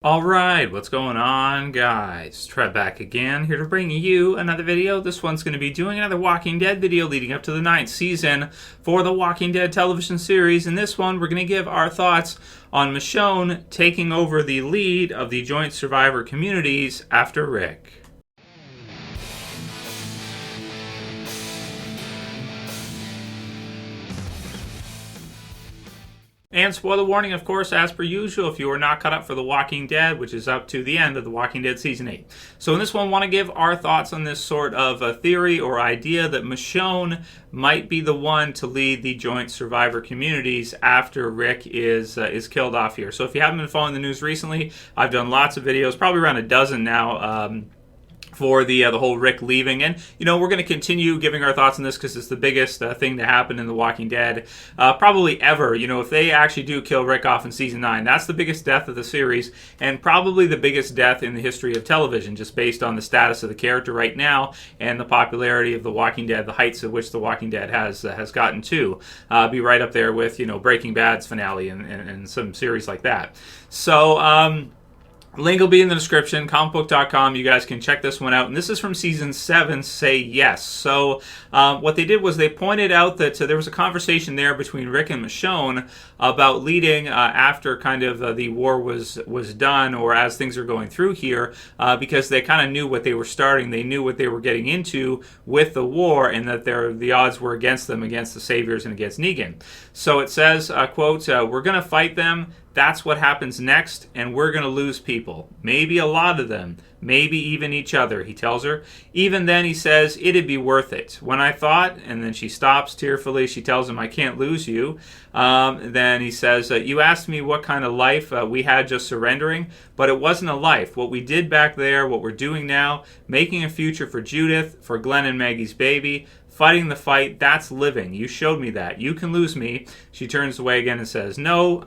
Alright, what's going on, guys? Trev back again, here to bring you another video. This one's going to be doing another Walking Dead video leading up to the 9th season for the Walking Dead television series. In this one, we're going to give our thoughts on Michonne taking over the lead of the joint survivor communities after Rick. And spoiler warning, of course, as per usual, if you are not caught up for The Walking Dead, which is up to the end of The Walking Dead Season 8. So in this one, I want to give our thoughts on this sort of a theory or idea that Michonne might be the one to lead the joint survivor communities after Rick is killed off here. So if you haven't been following the news recently, I've done lots of videos, probably around a dozen now, for the whole Rick leaving. And, we're going to continue giving our thoughts on this because it's the biggest thing to happen in The Walking Dead probably ever. If they actually do kill Rick off in Season 9, that's the biggest death of the series and probably the biggest death in the history of television, just based on the status of the character right now and the popularity of The Walking Dead, the heights at which The Walking Dead has gotten to. Be right up there with, Breaking Bad's finale and some series like that. So, link will be in the description, comicbook.com. You guys can check this one out. And this is from Season 7, Say Yes. So what they did was they pointed out that there was a conversation there between Rick and Michonne about leading after kind of the war was done, or as things are going through here, because they kind of knew what they were starting. They knew what they were getting into with the war, and that the odds were against them, against the Saviors and against Negan. So it says, quote, we're going to fight them. That's what happens next, and we're going to lose people. Maybe a lot of them. Maybe even each other, he tells her. Even then, he says, it'd be worth it. When I thought, and then she stops tearfully. She tells him, I can't lose you. Then he says, you asked me what kind of life we had just surrendering, but it wasn't a life. What we did back there, what we're doing now, making a future for Judith, for Glenn and Maggie's baby, fighting the fight, that's living. You showed me that. You can lose me. She turns away again and says, no.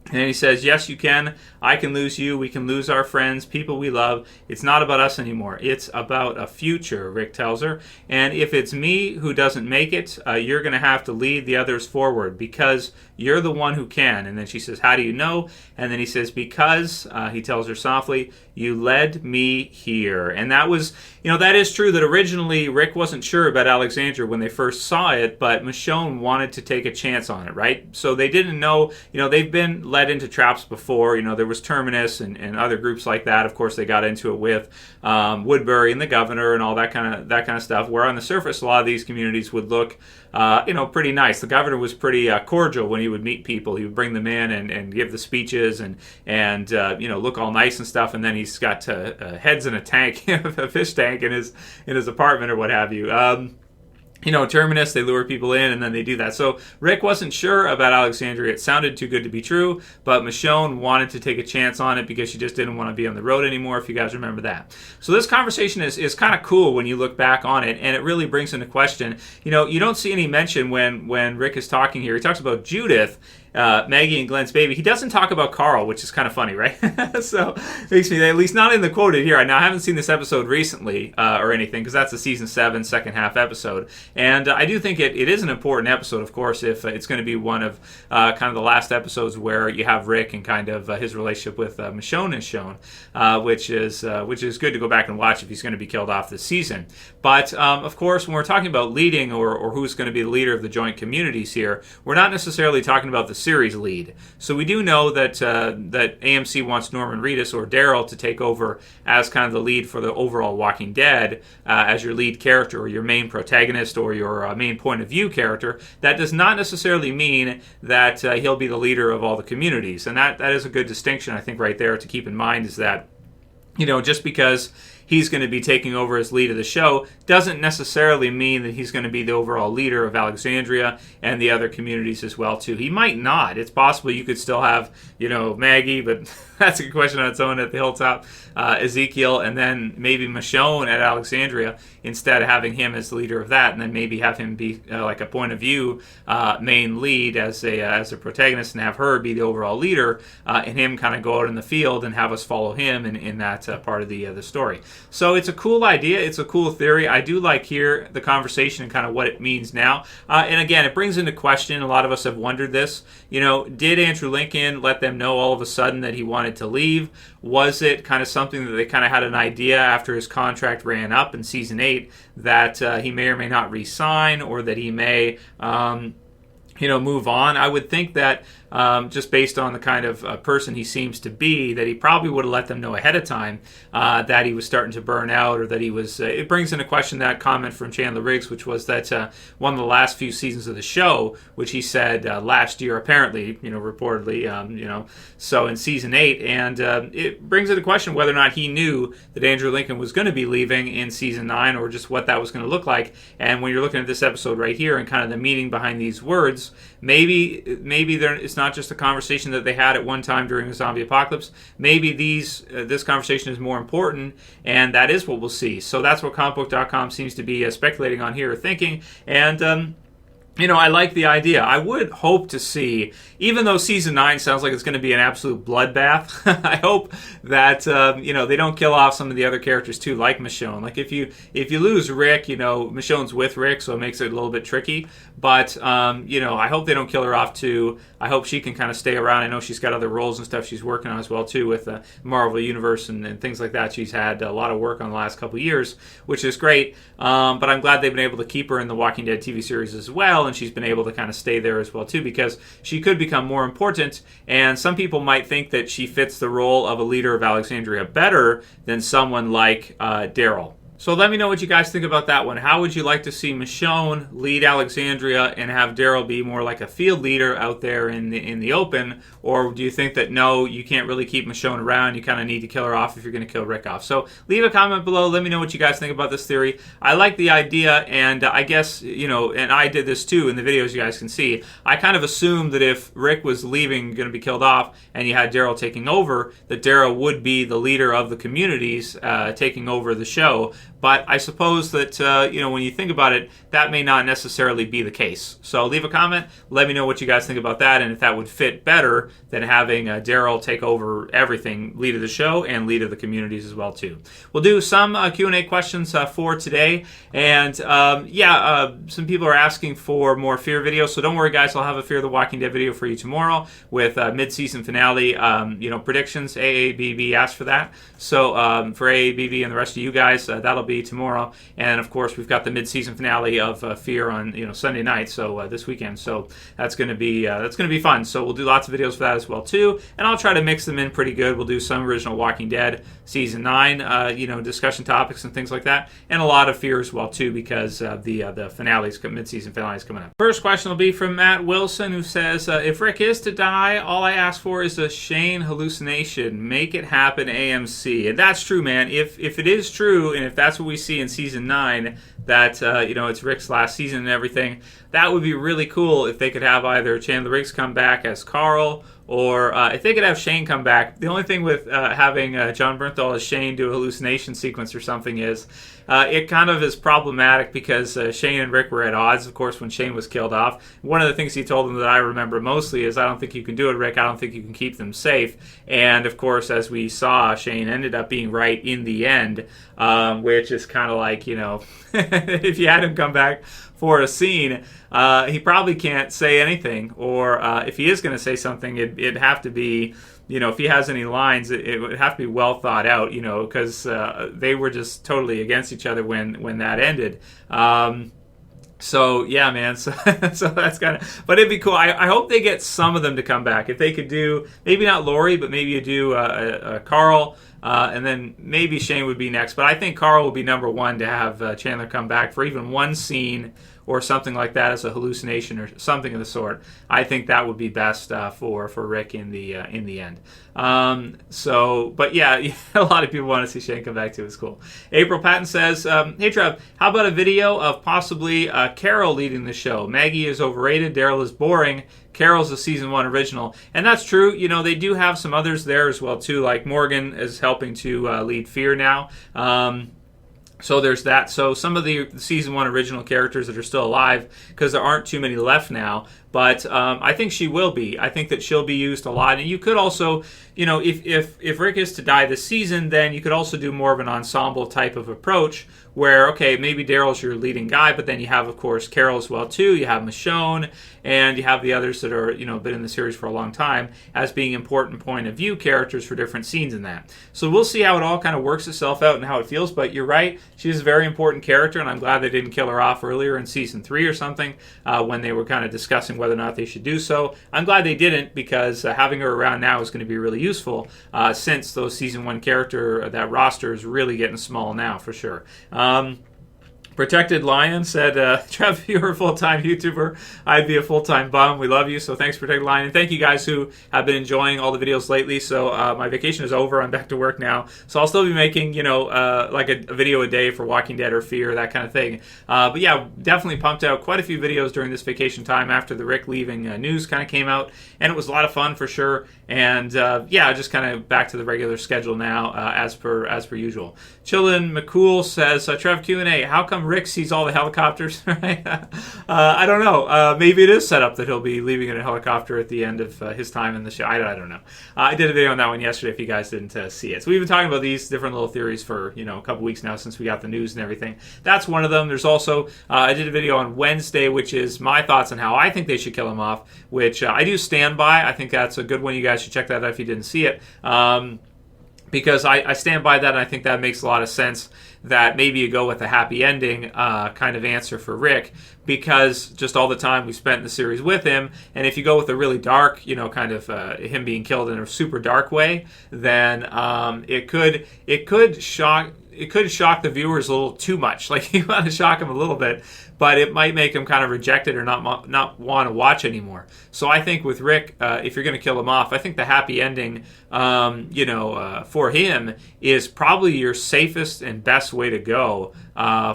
And he says, yes, you can. I can lose you. We can lose our friends, people we love. It's not about us anymore. It's about a future, Rick tells her. And if it's me who doesn't make it, you're going to have to lead the others forward because you're the one who can. And then she says, how do you know? And then he says, because, he tells her softly, you led me here. And that was, that is true that originally Rick wasn't sure about Alexandria when they first saw it, but Michonne wanted to take a chance on it, right? So they didn't know, they've been led into traps before. There was Terminus and other groups like that. Of course, they got into it with Woodbury and the governor and all that kind of stuff, where on the surface a lot of these communities would look pretty nice. The governor was pretty cordial when he would meet people. He would bring them in and give the speeches and look all nice and stuff, and then he's got heads in a tank, a fish tank in his apartment or what have you. Terminus, they lure people in, and then they do that. So Rick wasn't sure about Alexandria. It sounded too good to be true, but Michonne wanted to take a chance on it because she just didn't want to be on the road anymore, if you guys remember that. So this conversation is kind of cool when you look back on it, and it really brings into question, you don't see any mention when Rick is talking here. He talks about Judith, Maggie and Glenn's baby. He doesn't talk about Carl, which is kind of funny, right? So makes me, at least not in the quoted here. Now, I haven't seen this episode recently or anything, because that's the Season 7 second half episode. And I do think it is an important episode, of course, if it's going to be one of kind of the last episodes where you have Rick and kind of his relationship with Michonne is shown, which is good to go back and watch if he's going to be killed off this season. But, of course, when we're talking about leading or who's going to be the leader of the joint communities here, we're not necessarily talking about the series lead. So we do know that AMC wants Norman Reedus or Daryl to take over as kind of the lead for the overall Walking Dead, as your lead character or your main protagonist or your main point of view character. That does not necessarily mean that he'll be the leader of all the communities. And that is a good distinction, I think, right there to keep in mind, is that, just because he's going to be taking over as lead of the show doesn't necessarily mean that he's going to be the overall leader of Alexandria and the other communities as well, too. He might not. It's possible you could still have, Maggie, but that's a good question on its own at the Hilltop, Ezekiel, and then maybe Michonne at Alexandria, instead of having him as the leader of that, and then maybe have him be like a point of view main lead as a protagonist, and have her be the overall leader, and him kind of go out in the field and have us follow him in that part of the story. So it's a cool idea. It's a cool theory. I do like here the conversation and kind of what it means now. And again, it brings into question, a lot of us have wondered this, did Andrew Lincoln let them know all of a sudden that he wanted to leave? Was it kind of something that they kind of had an idea after his contract ran up in season 8 that he may or may not re-sign, or that he may move on? I would think that just based on the kind of person he seems to be, that he probably would have let them know ahead of time that he was starting to burn out, or that he was. It brings into question that comment from Chandler Riggs, which was that one of the last few seasons of the show, which he said last year, apparently, reportedly, so in season 8, and it brings into question whether or not he knew that Andrew Lincoln was going to be leaving in season 9, or just what that was going to look like. And when you're looking at this episode right here and kind of the meaning behind these words, maybe it's not just a conversation that they had at one time during the zombie apocalypse. Maybe this conversation is more important, and that is what we'll see. So that's what comicbook.com seems to be speculating on here, or thinking. And I like the idea. I would hope to see, even though season 9 sounds like it's going to be an absolute bloodbath, I hope that they don't kill off some of the other characters too, like Michonne. Like if you lose Rick, Michonne's with Rick, so it makes it a little bit tricky. But I hope they don't kill her off too. I hope she can kind of stay around. I know she's got other roles and stuff she's working on as well too, with the Marvel Universe and things like that. She's had a lot of work on the last couple of years, which is great. But I'm glad they've been able to keep her in the Walking Dead TV series as well, and she's been able to kind of stay there as well too, because she could become more important. And some people might think that she fits the role of a leader of Alexandria better than someone like Daryl. So let me know what you guys think about that one. How would you like to see Michonne lead Alexandria and have Daryl be more like a field leader out there in the open? Or do you think that, no, you can't really keep Michonne around, you kind of need to kill her off if you're going to kill Rick off? So leave a comment below. Let me know what you guys think about this theory. I like the idea, and I guess, and I did this too in the videos you guys can see. I kind of assumed that if Rick was leaving, going to be killed off, and you had Daryl taking over, that Daryl would be the leader of the communities taking over the show. But I suppose that, when you think about it, that may not necessarily be the case. So leave a comment. Let me know what you guys think about that, and if that would fit better than having Daryl take over everything, lead of the show and lead of the communities as well, too. We'll do some Q&A questions for today. And, some people are asking for more Fear videos. So don't worry, guys. I'll have a Fear the Walking Dead video for you tomorrow with mid-season finale, predictions. AABB asked for that. So for AABB and the rest of you guys, that'll be tomorrow. And of course, we've got the mid-season finale of Fear on Sunday night, so this weekend. So that's going to be fun. So we'll do lots of videos for that as well too, and I'll try to mix them in pretty good. We'll do some original Walking Dead season 9 discussion topics and things like that, and a lot of Fear as well too, because the finales, mid-season finales coming up. First question will be from Matt Wilson, who says, if Rick is to die, all I ask for is a Shane hallucination. Make it happen, AMC. And that's true, man. If it is true, and if that's what we see in season 9, that it's Rick's last season and everything, that would be really cool if they could have either Chandler Riggs come back as Carl, or if they could have Shane come back. The only thing with having John Bernthal as Shane do a hallucination sequence or something is it kind of is problematic, because Shane and Rick were at odds, of course, when Shane was killed off. One of the things he told them that I remember mostly is, I don't think you can do it, Rick. I don't think you can keep them safe. And, of course, as we saw, Shane ended up being right in the end, which is kind of like, if you had him come back for a scene, he probably can't say anything, or if he is going to say something, it'd have to be, if he has any lines, it would have to be well thought out, because they were just totally against each other when that ended. So yeah, man. So that's kind of, but it'd be cool. I hope they get some of them to come back. If they could do, maybe not Lori, but maybe you do Carl, and then maybe Shane would be next. But I think Carl will be number one to have Chandler come back for even one scene or something like that as a hallucination or something of the sort. I think that would be best for Rick in the end. But yeah, a lot of people want to see Shane come back too. It's cool. April Patton says, hey Trev, how about a video of possibly Carol leading the show? Maggie is overrated, Daryl is boring, Carol's a season 1 original. And that's true. They do have some others there as well too, like Morgan is helping to lead Fear now. So there's that. So some of the season 1 original characters that are still alive, because there aren't too many left now, but I think she will be. I think that she'll be used a lot. And you could also, if Rick is to die this season, then you could also do more of an ensemble type of approach where, okay, maybe Daryl's your leading guy, but then you have, of course, Carol as well, too. You have Michonne, and you have the others that are, been in the series for a long time as being important point of view characters for different scenes in that. So we'll see how it all kind of works itself out and how it feels, but you're right. She's a very important character, and I'm glad they didn't kill her off earlier in season 3 or something when they were kind of discussing whether or not they should do so. I'm glad they didn't, because having her around now is going to be really useful since those season 1 character, that roster is really getting small now for sure. Protected Lion said, Trev, you're a full-time YouTuber. I'd be a full-time bum. We love you. So thanks, Protected Lion. And thank you guys who have been enjoying all the videos lately. So my vacation is over. I'm back to work now. So I'll still be making, like a video a day for Walking Dead or Fear, that kind of thing. But yeah, definitely pumped out quite a few videos during this vacation time after the Rick leaving news kind of came out. And it was a lot of fun for sure. And yeah, just kind of back to the regular schedule now as per usual. Chillin McCool says, Trev Q&A, how come Rick sees all the helicopters? Right? I don't know. Maybe it is set up that he'll be leaving in a helicopter at the end of his time in the show. I don't know. I did a video on that one yesterday if you guys didn't see it. So we've been talking about these different little theories for a couple weeks now since we got the news and everything. That's one of them. There's also, I did a video on Wednesday, which is my thoughts on how I think they should kill him off, which I do stand by. I think that's a good one. You guys should check that out if you didn't see it. Because I stand by that, and I think that makes a lot of sense that maybe you go with a happy ending kind of answer for Rick, because just all the time we spent in the series with him, and if you go with a really dark, kind of him being killed in a super dark way, then it could shock the viewers a little too much. Like, you want to shock them a little bit, but it might make them kind of reject it or not want to watch anymore. So I think with Rick, if you're going to kill him off, I think the happy ending, for him is probably your safest and best way to go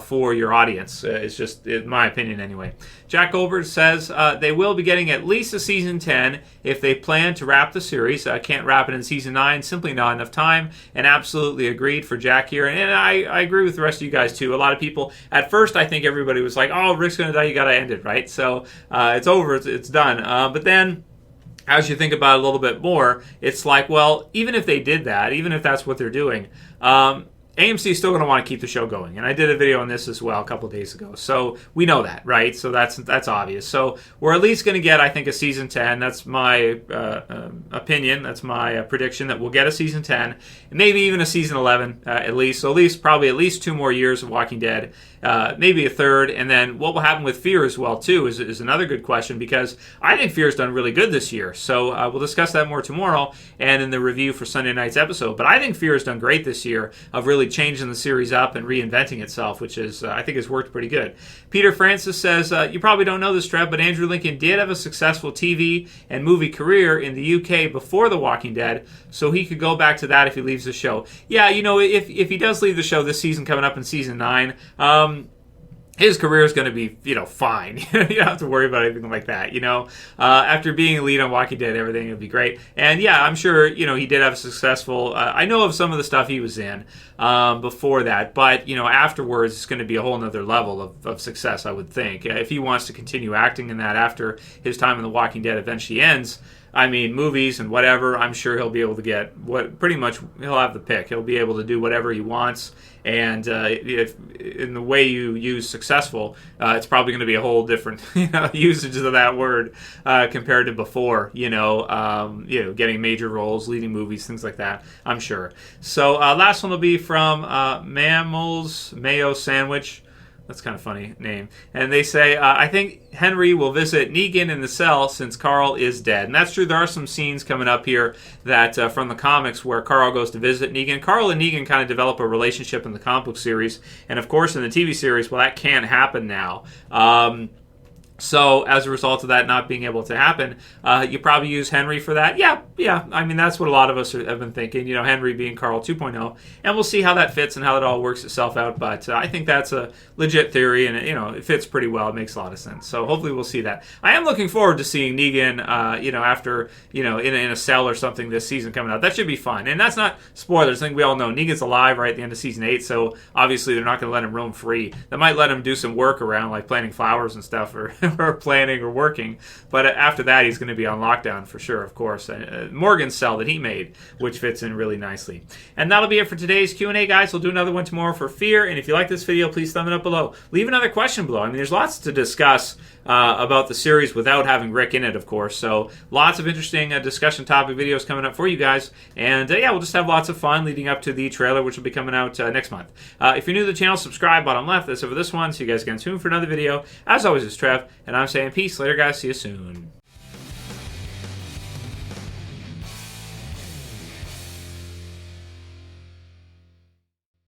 for your audience. It's just in my opinion anyway. Jack Goldberg says they will be getting at least a season 10 if they plan to wrap the series. Can't wrap it in season 9, simply not enough time, and absolutely agreed for Jack here. And I agree with the rest of you guys too. A lot of people, at first I think everybody was like, oh, Rick's going to die, you got to end it, right? So it's over, it's done. But then as you think about it a little bit more, it's like, well, even if they did that, even if that's what they're doing, AMC is still going to want to keep the show going. And I did a video on this as well a couple days ago. So we know that, right? So that's obvious. So we're at least going to get, I think, a season 10. That's my opinion. That's my prediction that we'll get a season 10. And maybe even a season 11 at least. So probably at least 2 more years of Walking Dead. Maybe a third. And then what will happen with Fear as well, too, is another good question, because I think Fear's done really good this year. So we'll discuss that more tomorrow and in the review for Sunday night's episode. But I think Fear's done great this year of really changing the series up and reinventing itself, which is I think has worked pretty good. Peter Francis says, you probably don't know this, Trev, but Andrew Lincoln did have a successful TV and movie career in the UK before The Walking Dead, so he could go back to that if he leaves the show. Yeah, if he does leave the show this season, coming up in season 9, his career is going to be, fine. You don't have to worry about anything like that, After being a lead on Walking Dead, everything would be great. And yeah, I'm sure, he did have a successful, I know of some of the stuff he was in before that, but, afterwards it's going to be a whole nother level of success, I would think. If he wants to continue acting in that after his time in The Walking Dead eventually ends, I mean, movies and whatever, I'm sure he'll be able to get pretty much he'll have the pick. He'll be able to do whatever he wants. And if in the way you use successful, it's probably going to be a whole different usage of that word compared to before. Getting major roles, leading movies, things like that. I'm sure. So last one will be from Mammals Mayo Sandwich. That's kind of funny name. And they say, I think Henry will visit Negan in the cell since Carl is dead. And that's true. There are some scenes coming up here that from the comics where Carl goes to visit Negan. Carl and Negan kind of develop a relationship in the comic book series. And of course in the TV series, well, that can't happen now. So as a result of that not being able to happen, you probably use Henry for that. Yeah. I mean, that's what a lot of us have been thinking, Henry being Carl 2.0. And we'll see how that fits and how it all works itself out. But I think that's a legit theory, and it fits pretty well. It makes a lot of sense. So hopefully we'll see that. I am looking forward to seeing Negan, after, in a cell or something this season coming out. That should be fun. And that's not spoilers. I think we all know Negan's alive right at the end of season 8. So obviously they're not going to let him roam free. They might let him do some work around, like planting flowers and stuff, or or planning or working. But after that, he's going to be on lockdown for sure, of course. Morgan's cell that he made, which fits in really nicely. And that'll be it for today's Q&A, guys. We'll do another one tomorrow for Fear. And if you like this video, please thumb it up below. Leave another question below. I mean, there's lots to discuss about the series without having Rick in it, of course. So lots of interesting discussion topic videos coming up for you guys. And yeah, we'll just have lots of fun leading up to the trailer, which will be coming out next month. If you're new to the channel, subscribe, bottom left. That's over this one. So you guys can tune for another video. As always, it's Trev, and I'm saying peace. Later, guys. See you soon.